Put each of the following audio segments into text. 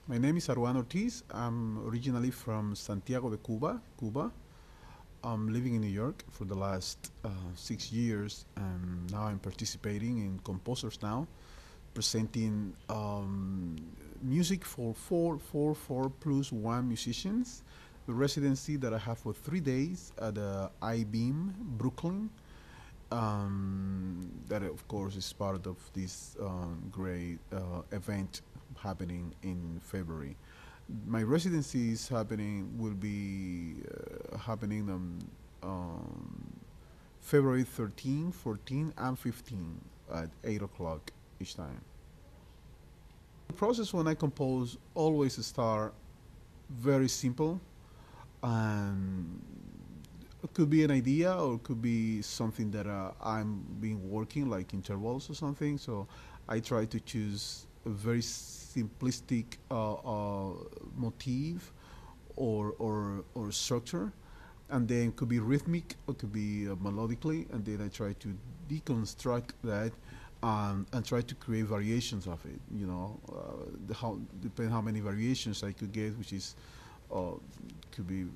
My name is Aruan Ortiz. I'm originally from Santiago de Cuba, Cuba. I'm living in New York for the last 6 years, and now I'm participating in Composers Now, presenting music for four plus one musicians. The residency that I have for 3 days at I-Beam, Brooklyn. That of course is part of this great event happening in February. My residency is happening will be happening on February 13, 14, and 15 at 8 o'clock each time. The process when I compose always start very simple, and it could be an idea or it could be something that I'm been working like intervals or something. So I try to choose a very simplistic motif or structure, and then it could be rhythmic or it could be melodically, and then I try to deconstruct that and try to create variations of it. How depending how many variations I could get, which is uh, could be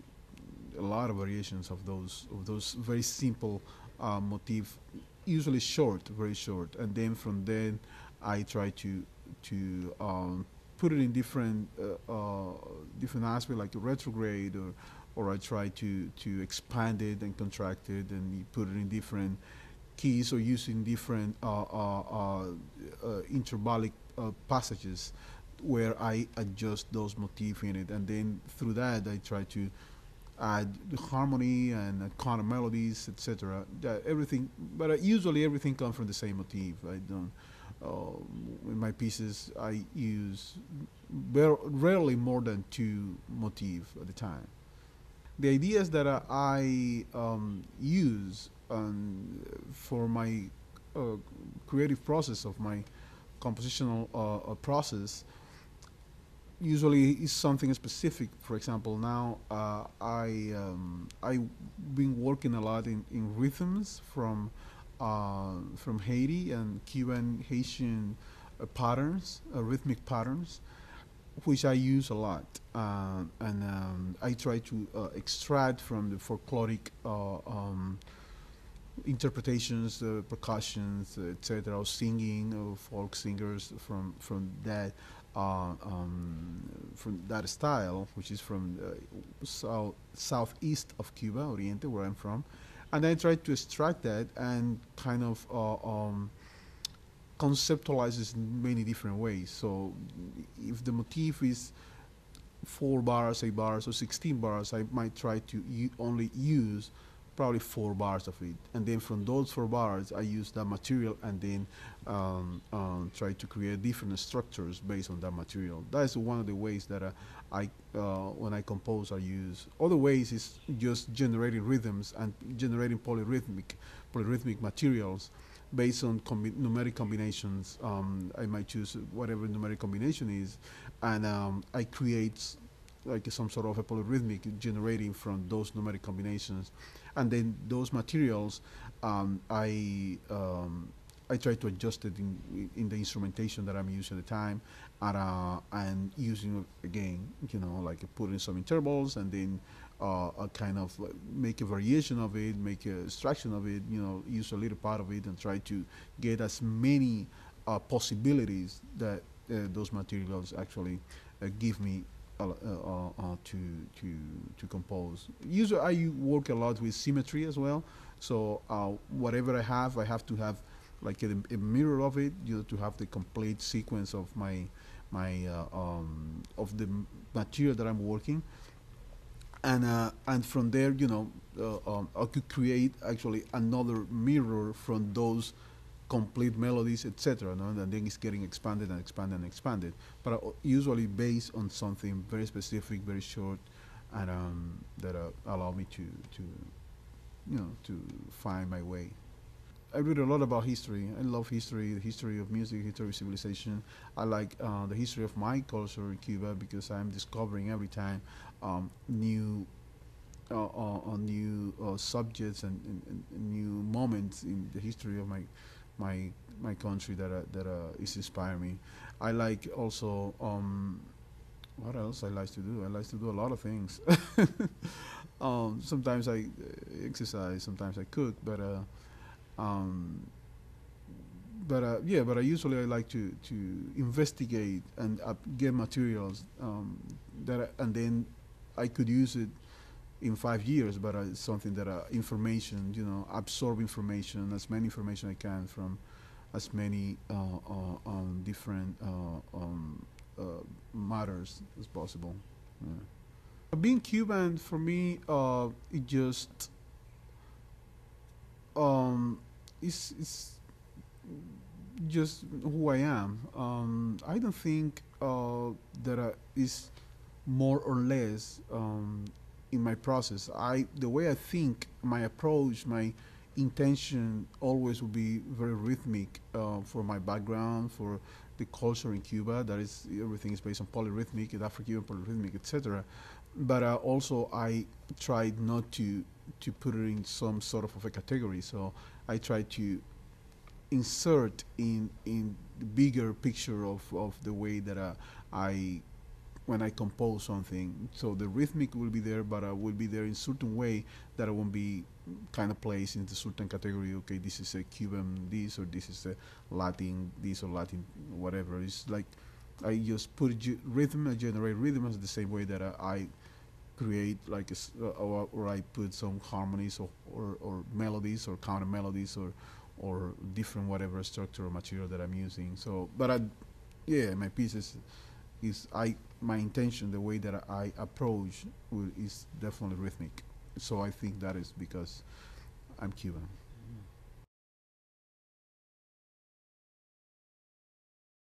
a lot of variations of those very simple motif, usually short, very short, and then from then I try to put it in different aspects like retrograde or I try to expand it and contract it and you put it in different keys or using different interbolic passages where I adjust those motifs in it, and then through that I try to the harmony and kind of melodies, etc. Everything, but usually everything comes from the same motif. I don't. In my pieces, I use rarely more than two motifs at a time. The ideas that I use for my uh, creative process of my compositional process usually is something specific. For example, now I've been working a lot in rhythms from Haiti and Cuban Haitian patterns, rhythmic patterns, which I use a lot, and I try to extract from the folkloric interpretations, percussions, etc., or singing of folk singers from that style, which is from southeast of Cuba, Oriente, where I'm from, and I try to extract that and kind of conceptualize this in many different ways. So, if the motif is 4 bars, 8 bars, or 16 bars, I might try to only use probably 4 bars of it, and then from those 4 bars, I use that material, and then try to create different structures based on that material. That's one of the ways that when I compose, I use. Other ways is just generating rhythms and generating polyrhythmic materials based on numeric combinations. I might choose whatever numeric combination is, and I create like some sort of a polyrhythmic generating from those numeric combinations, and then those materials, I try to adjust it in the instrumentation that I'm using at the time, and using again, like put in some intervals, and then a kind of make a variation of it, make a extraction of it, use a little part of it, and try to get as many possibilities that those materials actually give me to compose. Usually, I work a lot with symmetry as well. So whatever I have to have like a mirror of it, to have the complete sequence of of the material that I'm working, and from there, I could create actually another mirror from those complete melodies, etc. No? And then it's getting expanded and expanded and expanded. But usually based on something very specific, very short, and that allow me to find my way. I read a lot about history. I love history, the history of music, history of civilization. I like the history of my culture in Cuba because I'm discovering every time new new subjects and new moments in the history of my country that is inspiring me. I like also What else I like to do? I like to do a lot of things. Sometimes I exercise, sometimes I cook, um, but I usually I like to investigate and get materials and then I could use it in 5 years. But it's something that information, absorb information, as many information I can from as many different uh, matters as possible. Yeah. Being Cuban for me, it just um, it's just who I am. I don't think that is more or less in my process. The way I think, my approach, my intention always will be very rhythmic for my background, for the culture in Cuba. That is, everything is based on polyrhythmic, Afro-Cuban polyrhythmic, etc. But also, I tried not to put it in some sort of a category. So I try to insert in the bigger picture of the way that I when I compose something. So the rhythmic will be there, but I will be there in certain way that I won't be kind of placed into certain category. Okay, this is a Cuban this, or this is a Latin this, or Latin whatever. It's like I just put rhythm, I generate rhythm as the same way that I create like or I put some harmonies or melodies or counter melodies or different whatever structure or material that I'm using. So, but yeah, my pieces is my intention, the way that I approach is definitely rhythmic. So I think that is because I'm Cuban.